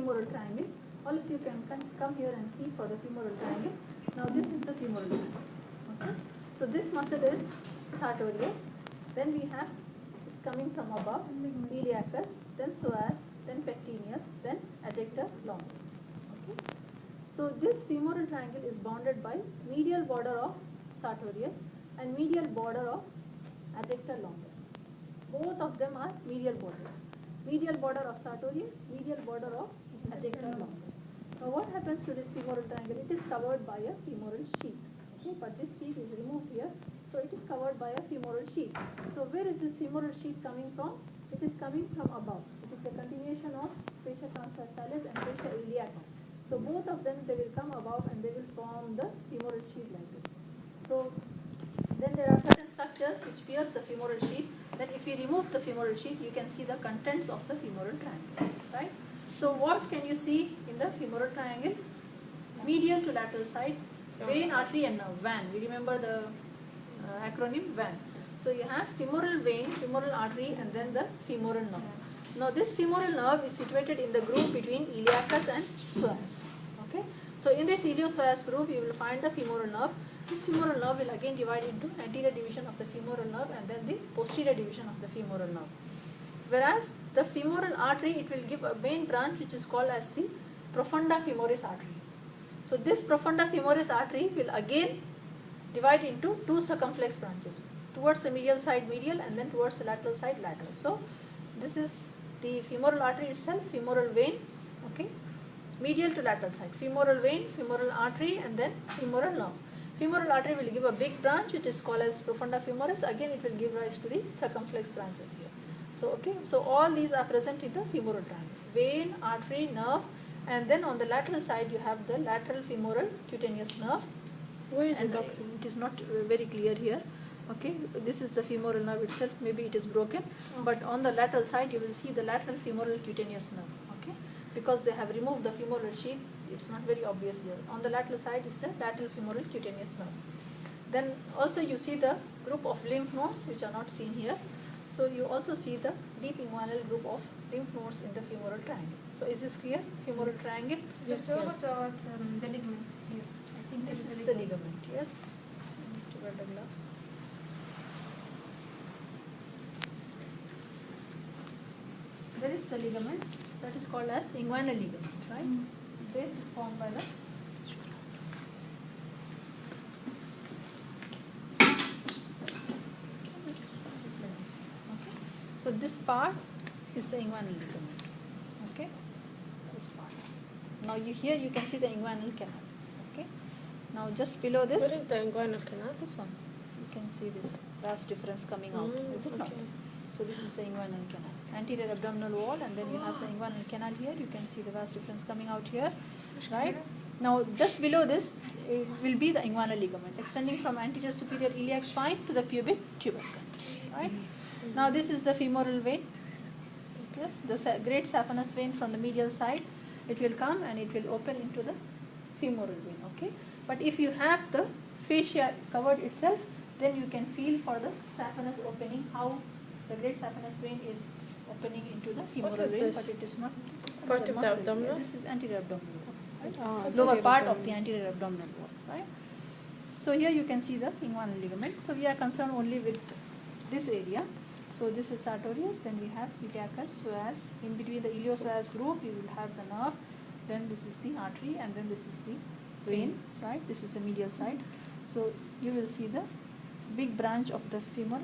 femoral triangle. All of you can come here and see for the femoral triangle. Now this is the femoral triangle. Okay. So this muscle is sartorius. Then we have, it's coming from above, iliacus, then psoas, then pectineus, then adductor longus. Okay. So this femoral triangle is bounded by medial border of sartorius and medial border of adductor longus. Both of them are medial borders. Medial border of sartorius, medial border of adductor longus. Now what happens to this femoral triangle? It is covered by a femoral sheath. Okay, but this sheath is removed here, so it is covered by a femoral sheath. So where is this femoral sheath coming from? It is coming from above. It is a continuation of fascia transversalis and fascia iliaca. So both of them, they will come above and they will form the femoral sheath like this. So then there are certain structures which pierce the femoral sheath. Then if we remove the femoral sheath, you can see the contents of the femoral triangle, right? So what can you see in the femoral triangle? Medial to lateral side, vein, artery and nerve, VAN. We remember the acronym VAN. So you have femoral vein, femoral artery and then the femoral nerve. Now this femoral nerve is situated in the groove between iliacus and psoas. Okay. So in this iliopsoas groove you will find the femoral nerve. This femoral nerve will again divide into anterior division of the femoral nerve and then the posterior division of the femoral nerve. Whereas the femoral artery, it will give a main branch which is called as the profunda femoris artery. So this profunda femoris artery will again divide into two circumflex branches. Towards the medial side medial and then towards the lateral side lateral. So this is the femoral artery itself, femoral vein, okay, medial to lateral side, femoral vein, femoral artery and then femoral nerve. Femoral artery will give a big branch which is called as profunda femoris. Again it will give rise to the circumflex branches here. So okay, so all these are present in the femoral triangle. Vein, artery, nerve, and then on the lateral side you have the lateral femoral cutaneous nerve. Where is it, doctor? It is not very clear here. Okay, this is the femoral nerve itself, maybe it is broken, but on the lateral side you will see the lateral femoral cutaneous nerve. Okay, because they have removed the femoral sheath, it's not very obvious here. On the lateral side is the lateral femoral cutaneous nerve. Then also you see the group of lymph nodes which are not seen here. So you also see the deep inguinal group of lymph nodes in the femoral triangle. So is this clear? Femoral triangle? Yes. Also the ligament here. I think This is the ligament, yes. I need to wear the gloves. There is the ligament that is called as inguinal ligament, right? This is formed by the So this part is the inguinal ligament. Okay, this part. Now here you can see the inguinal canal. Okay. Now just below this. What is the inguinal canal? This one. You can see this vast difference coming out. Is it not? So this is the inguinal canal. Anterior abdominal wall, and then you have the inguinal canal here. You can see the vast difference coming out here, right? Now just below this it will be the inguinal ligament extending from anterior superior iliac spine to the pubic tubercle, right? Now this is the femoral vein. Yes, the great saphenous vein from the medial side. It will come and it will open into the femoral vein. Okay, but if you have the fascia covered itself, then you can feel for the saphenous opening how the great saphenous vein is opening into the femoral vein, this? but it is not Part of the muscle. abdominal? This is anterior abdominal wall, right? Anterior Lower part of abdominal. the anterior abdominal wall, right? So here you can see the inguinal ligament. So we are concerned only with this area. So this is sartorius, then we have iliacus, psoas. In between the iliopsoas group, you will have the nerve. Then this is the artery, and then this is the vein, right? This is the medial side. So you will see the big branch of the femur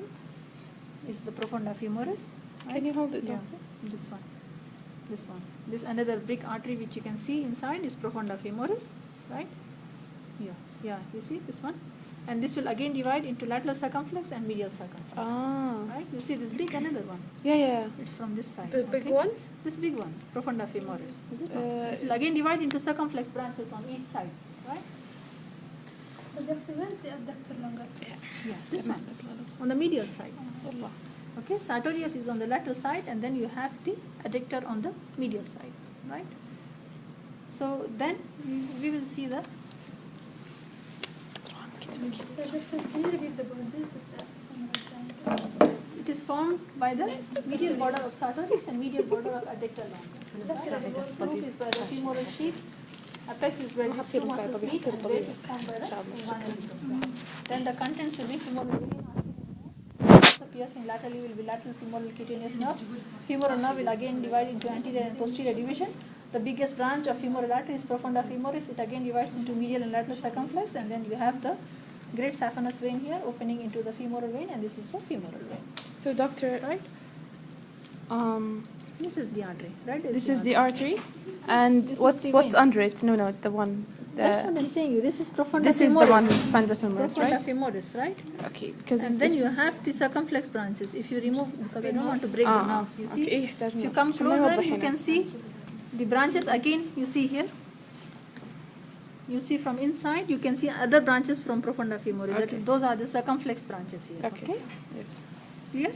is the profunda femoris. Right? Can you hold it, Yeah, doctor? this one. This one. This another big artery which you can see inside is profunda femoris, right? Yeah, you see this one? And this will again divide into lateral circumflex and medial circumflex. Right? You see this big another one. Yeah. It's from this side. The big okay? one? This big one, profunda femoris. Is it not? It will again divide into circumflex branches on each side, right? Where's the adductor longus? Yeah, this one. On the medial side. Okay, sartorius is on the lateral side, and then you have the adductor on the medial side, right? So then we will see the Can you repeat the boundaries of the femoral triangle? It is formed by the medial border of sartorius and medial border of adductor longus. Roof is by the femoral sheath. Apex is where these two muscles meet, and base is formed by the inguinal ligament. Then the contents will be femoral vein, also piercing laterally will be lateral femoral cutaneous nerve. Femoral nerve will again divide into anterior and posterior division. The biggest branch of femoral artery is profunda femoris. It again divides into medial and lateral circumflex, and then you have the great saphenous vein here opening into the femoral vein, and this is the femoral vein. So doctor, Right? This is the artery, right? This is the artery, and This is what's the what's vein. under it? No, the one. That's what I'm saying you. This is profunda This femoris. is the one profunda femoris, Profunda right? femoris, right? Okay, because And then you have the circumflex branches. If you remove, because I don't want to break the nerves, you see. Okay, يحتاج If you نوع. come عشان ما closer, يوضح you هنا. can see the branches again. You see here. You see from inside, you can see other branches from profunda femoris. Okay. Those are the circumflex branches here. Okay. Yes. Clear?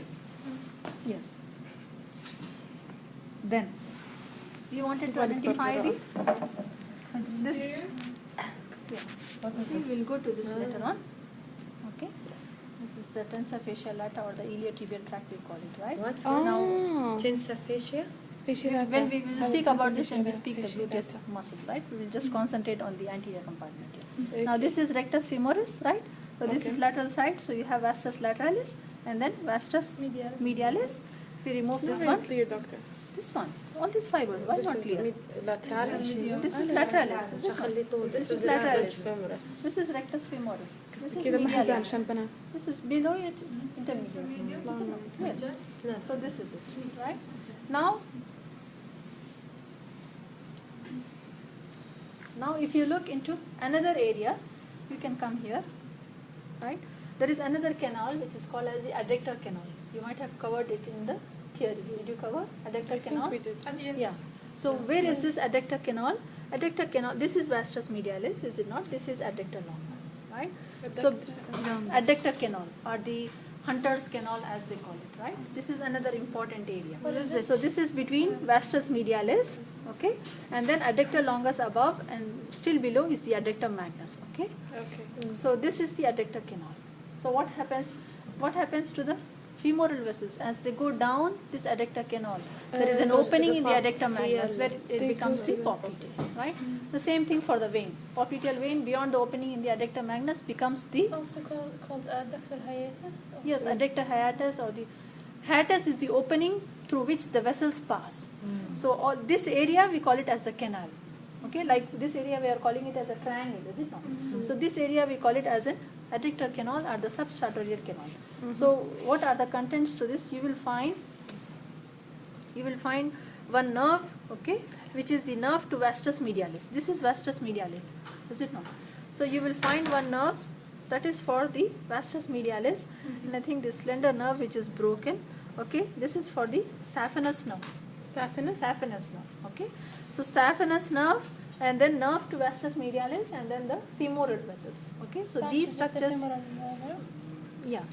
Yes. Then we wanted to identify the this. Yeah. We will go to this later on. Okay. This is the tensor fascial lata or the iliotibial tract we call it, right? What? Oh. Tensor fascia? When we will speak about this when we speak the gluteus muscle, right? We will just concentrate on the anterior compartment here. Now this is rectus femoris, right? So this is lateral side, so you have vastus lateralis and then vastus medialis. If we remove this one, Clear, doctor. this one, all these fibers, why not clear? Lateralis. This is lateralis. Is it not? خلي طول. This This is is rectus lateralis. femoris. This is rectus femoris. This is كذا ما حيبان medialis. عشان بنات. This is below it is intermediate. Yeah. So this is it, right? Now if you look into another area, you can come here, right? There is another canal which is called as the adductor canal. You might have covered it in the theory. Did you cover adductor canal? we did. Yeah. So where is this adductor canal? Adductor canal, this is vastus medialis, is it not? This is adductor longus, right? So adductor canal or the Hunter's canal as they call it, right? This is another important area. What is it? So this is between vastus medialis, okay, and then adductor longus above, and still below is the adductor magnus, okay. Okay. So this is the adductor canal. So what happens? What happens to the femoral vessels as they go down this adductor canal? There is an Goes to opening the in the adductor magnus where it They becomes go the to the popliteal, right? The same thing for the vein. Popliteal vein beyond the opening in the adductor magnus becomes the It's also called adductor hiatus. yes adductor hiatus, or the hiatus is the opening through which the vessels pass. So all this area we call it as the canal. Okay, like this area we are calling it as a triangle, is it not? So this area we call it as an adductor canal or the subsartorial canal. So what are the contents to this? You will find one nerve, okay, which is the nerve to vastus medialis. This is vastus medialis, is it not? So you will find one nerve that is for the vastus medialis, and I think the slender nerve which is broken, okay, this is for the saphenous nerve. Saphenous nerve, okay. So saphenous nerve, and then nerve to vastus medialis, and then the femoral vessels, okay. So these structures, yeah.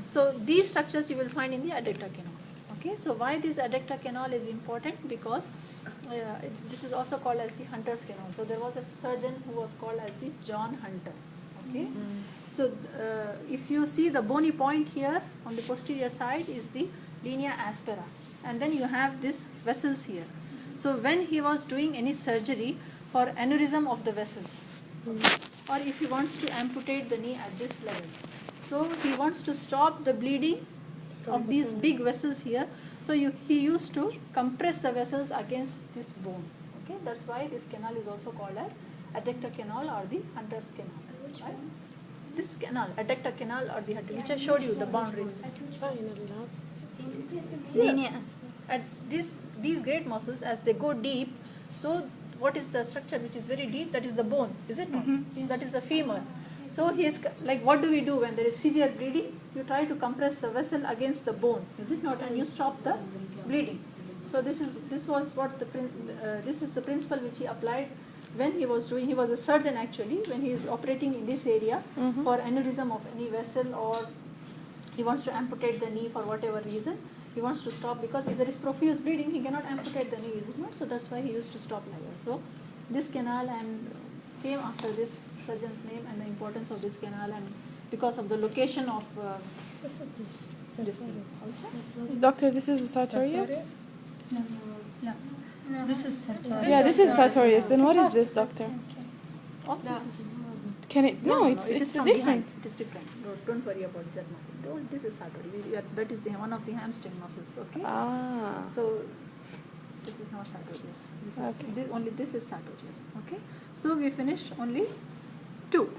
So these structures you will find in the adductor canal. Okay. So why this adductor canal is important? Because this is also called as the Hunter's canal. So there was a surgeon who was called as the John Hunter. Okay. So if you see the bony point here on the posterior side is the linea aspera, and then you have these vessels here. So when he was doing any surgery for aneurysm of the vessels, or if he wants to amputate the knee at this level, so he wants to stop the bleeding of these big vessels here. So he used to compress the vessels against this bone. Okay, that's why this canal is also called as adductor canal or the Hunter's canal. Right? This canal, adductor canal or the Hunter, which I showed you the boundaries. At these great muscles, as they go deep, so what is the structure which is very deep? That is the bone, is it not? That is the femur. So he is like, what do we do when there is severe bleeding? You try to compress the vessel against the bone, is it not? And you stop the bleeding. So this is the principle which he applied when he was doing. He was a surgeon actually when he is operating in this area for aneurysm of any vessel, or he wants to amputate the knee for whatever reason. He wants to stop, because if there is profuse bleeding, he cannot amputate the knee, is it not? So that's why he used to stop like that. So this canal and came after this surgeon's name and the importance of this canal, and because of the location of this thing also. Doctor, this is sartorius? Yeah. This is sartorius. Yeah, this is sartorius. Then what is this, doctor? All this is. Can it? No, it's it is it's from different. behind. It is different. Don't worry about that muscle. This is sartorius. That is one of the hamstring muscles. Okay. Ah. So this is not sartorius. This is Okay. only this is sartorius. Okay. So we finished only 2.